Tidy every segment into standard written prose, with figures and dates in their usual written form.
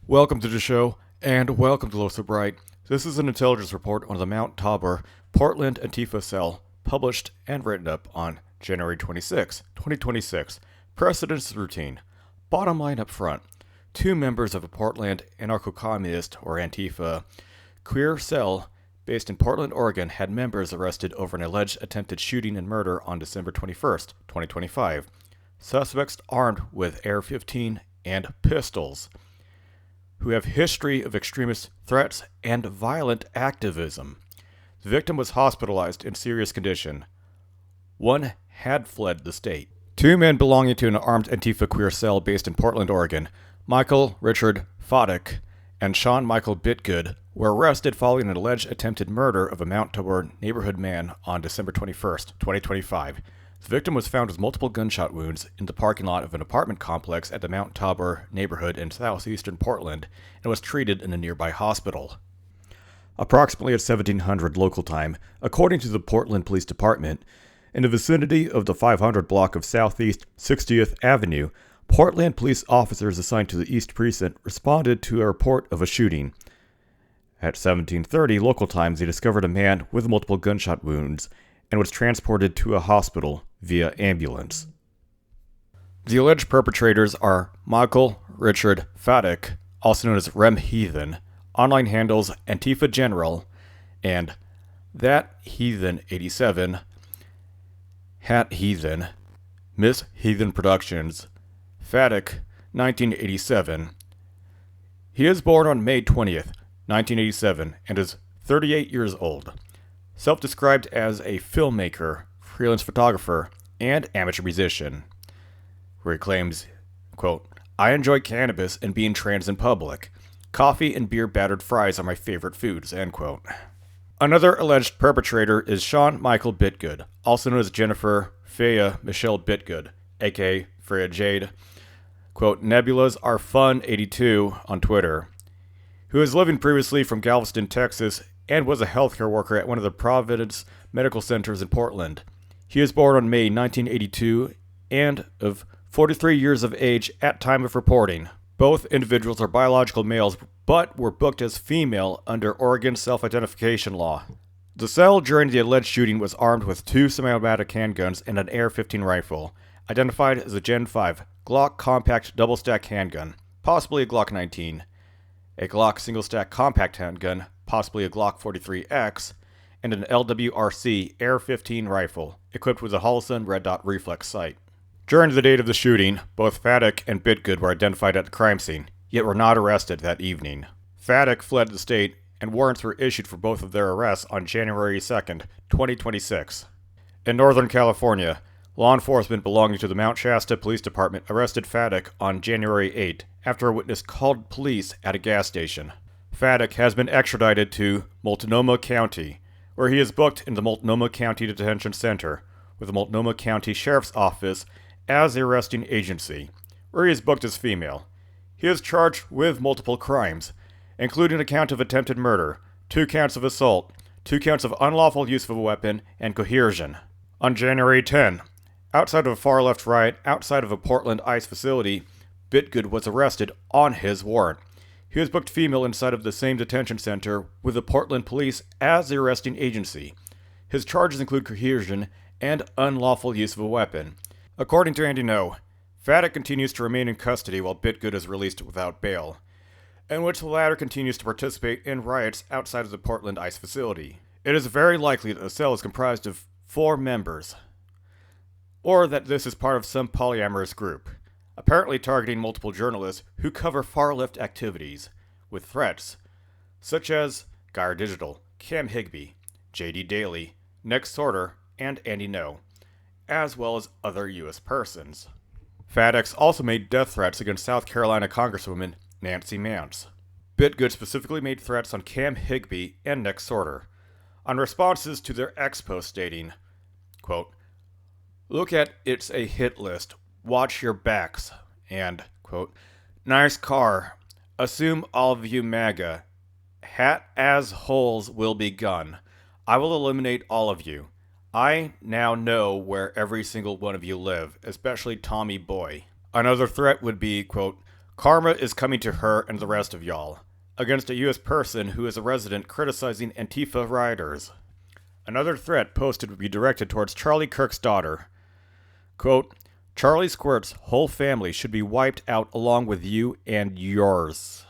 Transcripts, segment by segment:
Welcome to the show, and welcome to Low So Bright. This is an intelligence report on the Mount Tabor, Portland Antifa cell, published and written up on January 26, 2026. Precedence routine. Bottom line up front. Two members of a Portland anarcho-communist, or Antifa, queer cell based in Portland, Oregon, had members arrested over an alleged attempted shooting and murder on December 21st, 2025. Suspects armed with AR-15 and pistols, who have history of extremist threats and violent activism. The victim was hospitalized in serious condition. One had fled the state. Two men belonging to an armed Antifa queer cell based in Portland, Oregon, Michael Richard Foddick and Sean Michael Bitgood, were arrested following an alleged attempted murder of a Mount Tabor neighborhood man on December 21st, 2025. The victim was found with multiple gunshot wounds in the parking lot of an apartment complex at the Mount Tabor neighborhood in southeastern Portland and was treated in a nearby hospital. Approximately at 1700 local time, according to the Portland Police Department, in the vicinity of the 500 block of Southeast 60th Avenue, Portland police officers assigned to the East Precinct responded to a report of a shooting. At 1730 local time, they discovered a man with multiple gunshot wounds and was transported to a hospital via ambulance. The alleged perpetrators are Michael Richard Faddick, also known as Rem Heathen, online handles Antifa General, and That Heathen 87, Hat Heathen, Miss Heathen Productions, Faddick 1987. He is born on May 20th, 1987, and is 38 years old. Self-described as a filmmaker, freelance photographer, and amateur musician, where he claims, quote, "I enjoy cannabis and being trans in public. Coffee and beer-battered fries are my favorite foods," end quote. Another alleged perpetrator is Sean Michael Bitgood, also known as Jennifer Faya Michelle Bitgood, aka Freya Jade, quote, "Nebulas are fun 82 on Twitter, who is living previously from Galveston, Texas, and was a healthcare worker at one of the Providence Medical Centers in Portland. He was born on May 1982 and of 43 years of age at time of reporting. Both individuals are biological males, but were booked as female under Oregon self-identification law. The cell during the alleged shooting was armed with two semi-automatic handguns and an AR-15 rifle, identified as a Gen 5 Glock compact double-stack handgun, possibly a Glock 19, a Glock single-stack compact handgun, possibly a Glock 43X, and an LWRC AR-15 rifle, equipped with a Holosun red dot reflex sight. During the date of the shooting, both Faddick and Bitgood were identified at the crime scene, yet were not arrested that evening. Faddick fled the state, and warrants were issued for both of their arrests on January 2nd, 2026. In Northern California, law enforcement belonging to the Mount Shasta Police Department arrested Faddick on January 8 after a witness called police at a gas station. Faddick has been extradited to Multnomah County, where he is booked in the Multnomah County Detention Center, with the Multnomah County Sheriff's Office as the arresting agency, where he is booked as female. He is charged with multiple crimes, including a count of attempted murder, 2 counts of assault, 2 counts of unlawful use of a weapon, and coercion. On January 10, outside of a far-left riot outside of a Portland ICE facility, Bitgood was arrested on his warrant. He was booked female inside of the same detention center with the Portland police as the arresting agency. His charges include coercion and unlawful use of a weapon. According to Andy No, Faddick continues to remain in custody while Bitgood is released without bail, in which the latter continues to participate in riots outside of the Portland ICE facility. It is very likely that the cell is comprised of 4 members, or that this is part of some polyamorous group, apparently targeting multiple journalists who cover far-left activities, with threats such as Geyer Digital, Cam Higbee, JD Daly, Next Sorter, and Andy No, as well as other U.S. persons. Faddick also made death threats against South Carolina Congresswoman Nancy Mance. Bitgood specifically made threats on Cam Higbee and Next Sorter, on responses to their ex-post stating, quote, "Look at it's a hit list. Watch your backs," and, quote, "Nice car. Assume all of you MAGA. Hat as holes will be gun. I will eliminate all of you. I now know where every single one of you live, especially Tommy Boy." Another threat would be, quote, Karma is coming to her and the rest of y'all. Against a U.S. person who is a resident criticizing Antifa rioters. Another threat posted would be directed towards Charlie Kirk's daughter. Quote, Charlie Squirt's whole family should be wiped out along with you and yours.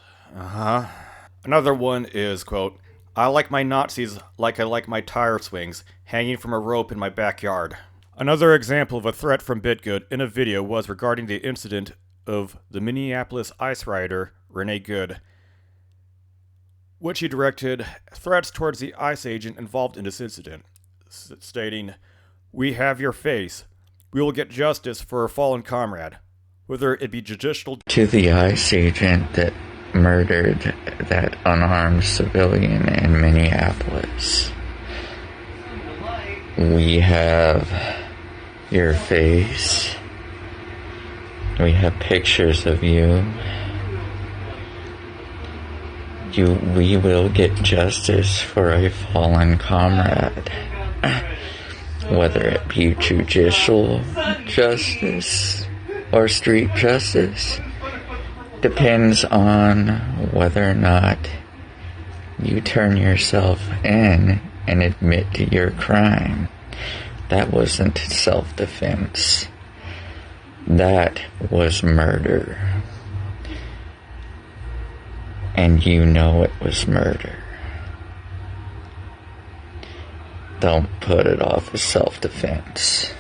Another one is, quote, I like my Nazis like I like my tire swings, hanging from a rope in my backyard. Another example of a threat from Bitgood in a video was regarding the incident of the Minneapolis ICE rioter, Renee Good, which he directed threats towards the ICE agent involved in this incident, stating, We have your face. We will get justice for a fallen comrade, whether it be judicial... To the ICE agent that murdered that unarmed civilian in Minneapolis, we have your face. We have pictures of you. We will get justice for a fallen comrade. Whether it be judicial justice or street justice depends on whether or not you turn yourself in and admit to your crime. That wasn't self-defense. That was murder. And you know it was murder. Don't put it off as self-defense.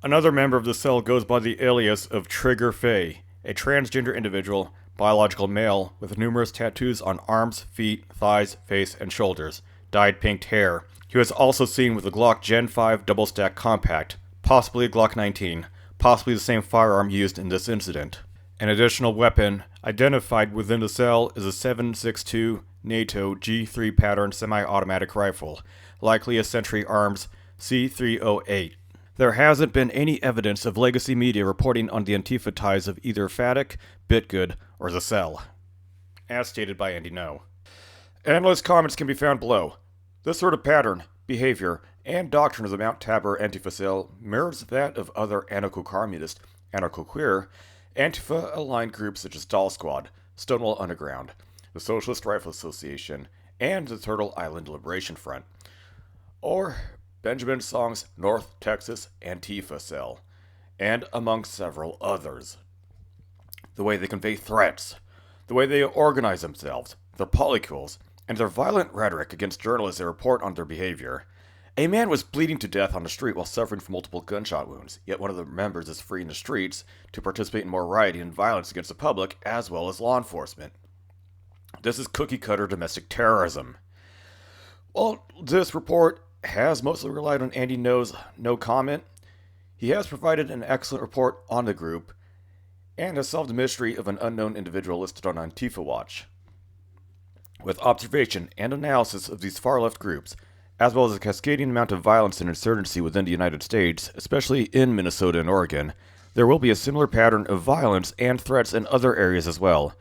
Another member of the cell goes by the alias of Trigger Faye, a transgender individual, biological male, with numerous tattoos on arms, feet, thighs, face, and shoulders, dyed pink hair. He was also seen with a Glock Gen 5 double-stack compact, possibly a Glock 19, possibly the same firearm used in this incident. An additional weapon identified within the cell is a 7.62 NATO G3 pattern semi-automatic rifle, likely a Century Arms C308. There hasn't been any evidence of legacy media reporting on the Antifa ties of either Fatic, Bitgood, or the cell, as stated by Andy No. Endless comments can be found below. This sort of pattern, behavior, and doctrine of the Mount Tabor Antifa cell mirrors that of other anarcho-communist, anarcho-queer, Antifa-aligned groups such as Doll Squad, Stonewall Underground, the Socialist Rifle Association, and the Turtle Island Liberation Front, or Benjamin Song's North Texas Antifa cell, and among several others. The way they convey threats, the way they organize themselves, their polycules, and their violent rhetoric against journalists that report on their behavior. A man was bleeding to death on the street while suffering from multiple gunshot wounds, yet one of the members is free in the streets to participate in more rioting and violence against the public as well as law enforcement. This is cookie-cutter domestic terrorism. While this report has mostly relied on Andy No's no comment, he has provided an excellent report on the group and has solved the mystery of an unknown individual listed on Antifa Watch. With observation and analysis of these far-left groups, as well as a cascading amount of violence and insurgency within the United States, especially in Minnesota and Oregon, there will be a similar pattern of violence and threats in other areas as well,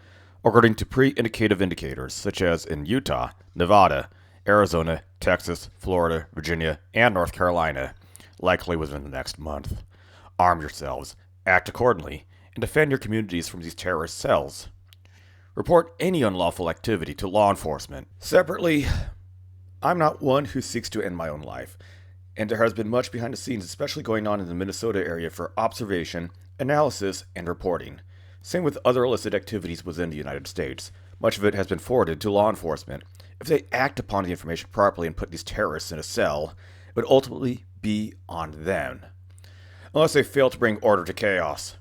according to pre-indicative indicators such as in Utah, Nevada, Arizona, Texas, Florida, Virginia, and North Carolina, likely within the next month. Arm yourselves, act accordingly, and defend your communities from these terrorist cells. Report any unlawful activity to law enforcement. Separately, I'm not one who seeks to end my own life, and there has been much behind the scenes, especially going on in the Minnesota area for observation, analysis, and reporting. Same with other illicit activities within the United States. Much of it has been forwarded to law enforcement. If they act upon the information properly and put these terrorists in a cell, it would ultimately be on them, unless they fail to bring order to chaos.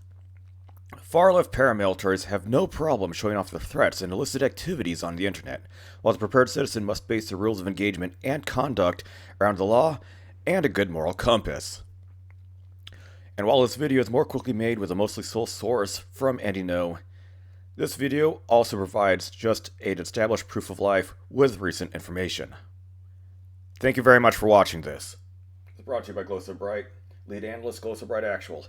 Far-left paramilitaries have no problem showing off their threats and illicit activities on the internet, while the prepared citizen must base their rules of engagement and conduct around the law and a good moral compass. And while this video is more quickly made with a mostly sole source from Andy No, this video also provides just an established proof of life with recent information. Thank you very much for watching this. It's brought to you by Glow So Bright, lead analyst Glow So Bright Actual.